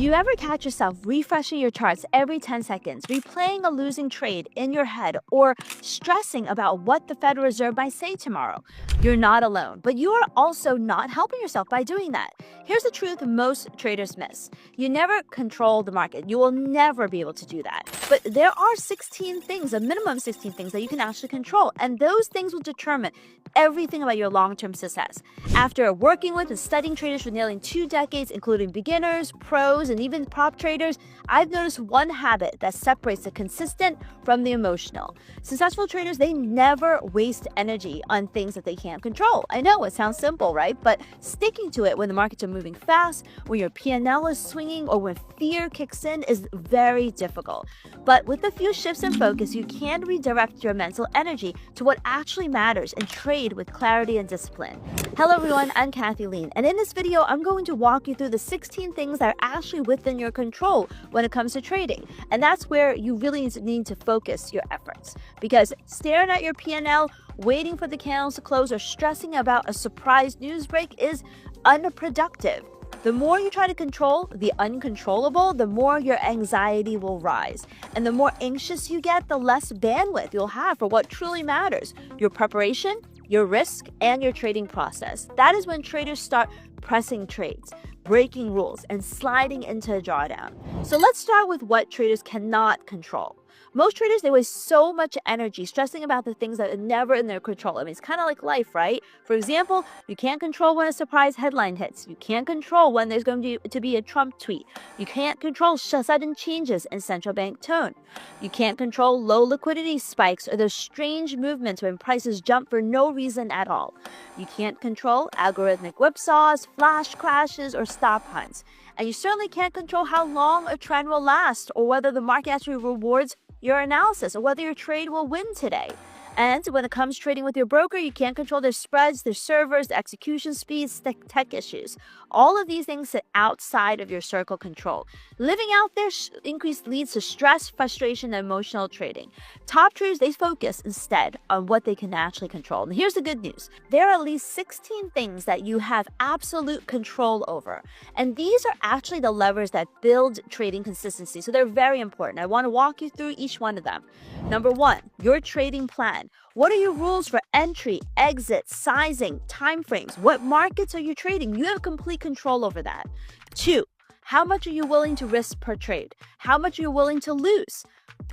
Do you ever catch yourself refreshing your charts every 10 seconds, replaying a losing trade in your head, or stressing about what the Federal Reserve might say tomorrow? You're not alone, but you are also not helping yourself by doing that. Here's the truth most traders miss. You never control the market. You will never be able to do that. But there are 16 things, a minimum of 16 things that you can actually control, and those things will determine everything about your long-term success. After working with and studying traders for nearly 2 decades, including beginners, pros, and even prop traders, I've noticed one habit that separates the consistent from the emotional. Successful traders, they never waste energy on things that they can't control. I know it sounds simple, right? But sticking to it when the markets are moving fast, when your P&L is swinging, or when fear kicks in is very difficult. But with a few shifts in focus, you can redirect your mental energy to what actually matters and trade with clarity and discipline. Hello everyone, I'm Lien, and in this video, I'm going to walk you through the 16 things that are actually within your control when it comes to trading. And that's where you really need to focus your efforts. Because staring at your P&L, waiting for the candles to close, or stressing about a surprise news break is unproductive. The more you try to control the uncontrollable, the more your anxiety will rise. And the more anxious you get, the less bandwidth you'll have for what truly matters: your preparation, your risk, and your trading process. That is when traders start pressing trades, breaking rules, and sliding into a drawdown. So let's start with what traders cannot control. Most traders, they waste so much energy stressing about the things that are never in their control. I mean, it's kind of like life, right? For example, you can't control when a surprise headline hits. You can't control when there's going to be a Trump tweet. You can't control sudden changes in central bank tone. You can't control low liquidity spikes or those strange movements when prices jump for no reason at all. You can't control algorithmic whipsaws, flash crashes, or stop hunts. And you certainly can't control how long a trend will last, or whether the market actually rewards your analysis, or whether your trade will win today. And when it comes to trading with your broker, you can't control their spreads, their servers, the execution speeds, tech issues. All of these things sit outside of your circle control. Living out their increase leads to stress, frustration, and emotional trading. Top traders, they focus instead on what they can actually control. And here's the good news. There are at least 16 things that you have absolute control over. And these are actually the levers that build trading consistency. So they're very important. I want to walk you through each one of them. Number 1, your trading plan. What are your rules for entry, exit, sizing, timeframes? What markets are you trading? You have complete control over that. 2, how much are you willing to risk per trade? How much are you willing to lose?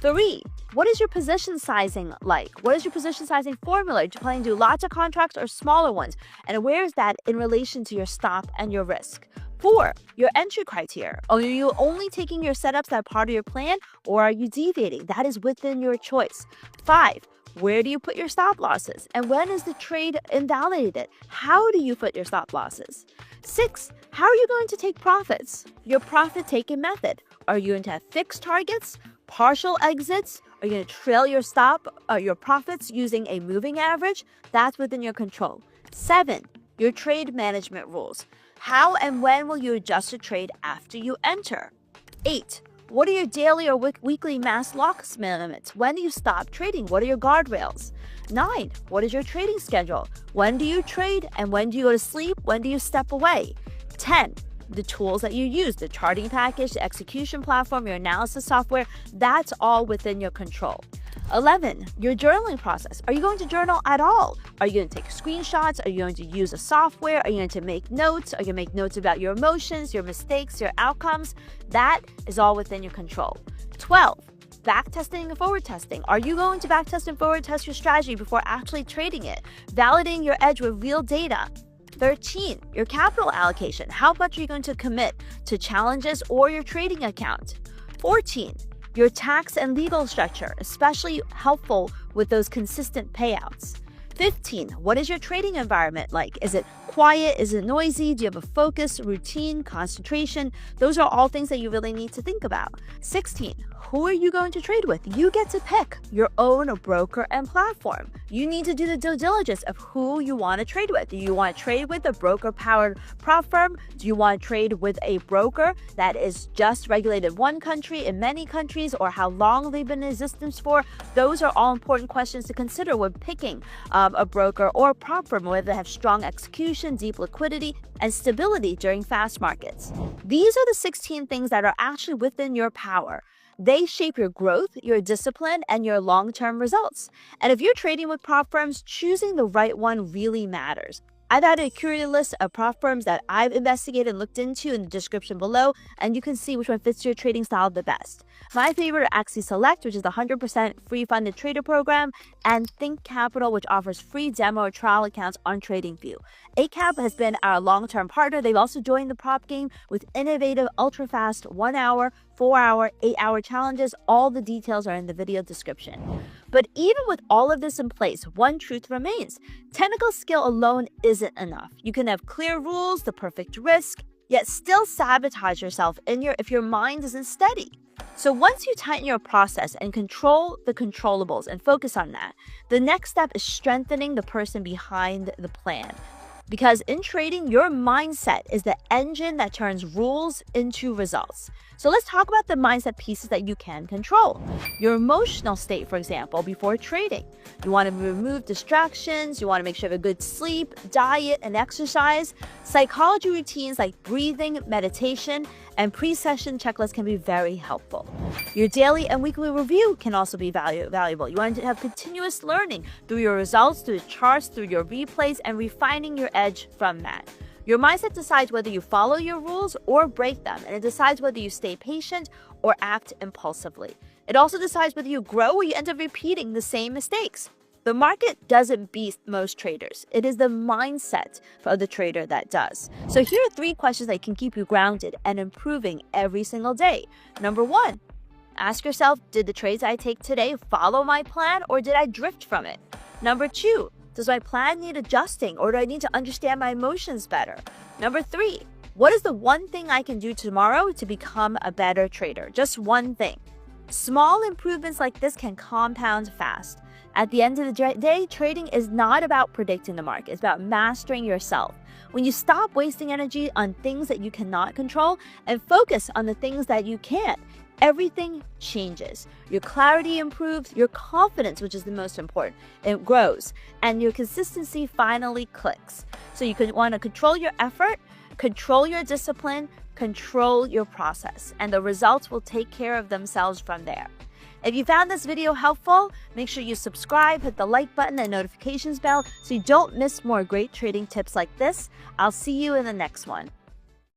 3, what is your position sizing like? What is your position sizing formula? Are you planning to do lots of contracts or smaller ones? And where is that in relation to your stop and your risk? 4, your entry criteria. Are you only taking your setups that are part of your plan, or are you deviating? That is within your choice. 5, where do you put your stop losses? And when is the trade invalidated? How do you put your stop losses? 6, how are you going to take profits? Your profit-taking method. Are you going to have fixed targets, partial exits? Are you going to trail your profits using a moving average? That's within your control. 7, your trade management rules. How and when will you adjust a trade after you enter? 8, what are your daily or weekly mass loss limits? When do you stop trading? What are your guardrails? 9, what is your trading schedule? When do you trade and when do you go to sleep? When do you step away? 10, the tools that you use, the charting package, the execution platform, your analysis software, that's all within your control. 11, your journaling process. Are you going to journal at all? Are you going to take screenshots? Are you going to use a software? Are you going to make notes? Are you going to make notes about your emotions, your mistakes, your outcomes? That is all within your control. 12, back testing and forward testing. Are you going to back test and forward test your strategy before actually trading it? Validating your edge with real data. 13, your capital allocation. How much are you going to commit to challenges or your trading account? 14, your tax and legal structure, especially helpful with those consistent payouts. 15, what is your trading environment like? Is it quiet? Is it noisy? Do you have a focus, routine, concentration? Those are all things that you really need to think about. 16, who are you going to trade with? You get to pick your own broker and platform. You need to do the due diligence of who you want to trade with. Do you want to trade with a broker-powered prop firm? Do you want to trade with a broker that is just regulated one country, in many countries, or how long they've been in existence for? Those are all important questions to consider when picking become a broker or a prop firm where they have strong execution, deep liquidity, and stability during fast markets. These are the 16 things that are actually within your power. They shape your growth, your discipline, and your long-term results. And if you're trading with prop firms, choosing the right one really matters. I've added a curated list of prop firms that I've investigated and looked into in the description below, and you can see which one fits your trading style the best. My favorite are Axie Select, which is the 100% free funded trader program, and Think Capital, which offers free demo or trial accounts on TradingView. ACAP has been our long-term partner. They've also joined the prop game with innovative, ultra-fast 1 hour, 4 hour, 8 hour challenges. All the details are in the video description. But even with all of this in place, one truth remains. Technical skill alone isn't enough. You can have clear rules, the perfect risk, yet still sabotage yourself if your mind isn't steady. So once you tighten your process and control the controllables and focus on that, the next step is strengthening the person behind the plan. Because in trading, your mindset is the engine that turns rules into results. So let's talk about the mindset pieces that you can control. Your emotional state, for example, before trading. You want to remove distractions, you want to make sure you have a good sleep, diet, and exercise. Psychology routines like breathing, meditation, and pre-session checklists can be very helpful. Your daily and weekly review can also be valuable. You want to have continuous learning through your results, through the charts, through your replays, and refining your edge from that. Your mindset decides whether you follow your rules or break them, and it decides whether you stay patient or act impulsively. It also decides whether you grow or you end up repeating the same mistakes. The market doesn't beat most traders. It is the mindset of the trader that does. So here are 3 questions that can keep you grounded and improving every single day. Number 1, ask yourself, did the trades I take today follow my plan or did I drift from it? Number 2, does my plan need adjusting or do I need to understand my emotions better? Number 3, what is the one thing I can do tomorrow to become a better trader? Just one thing. Small improvements like this can compound fast. At the end of the day, trading is not about predicting the market. It's about mastering yourself. When you stop wasting energy on things that you cannot control and focus on the things that you can, everything changes. Your clarity improves, your confidence, which is the most important, it grows, and your consistency finally clicks. So you want to control your effort, control your discipline, control your process, and the results will take care of themselves from there. If you found this video helpful, make sure you subscribe, hit the like button and notifications bell so you don't miss more great trading tips like this. I'll see you in the next one.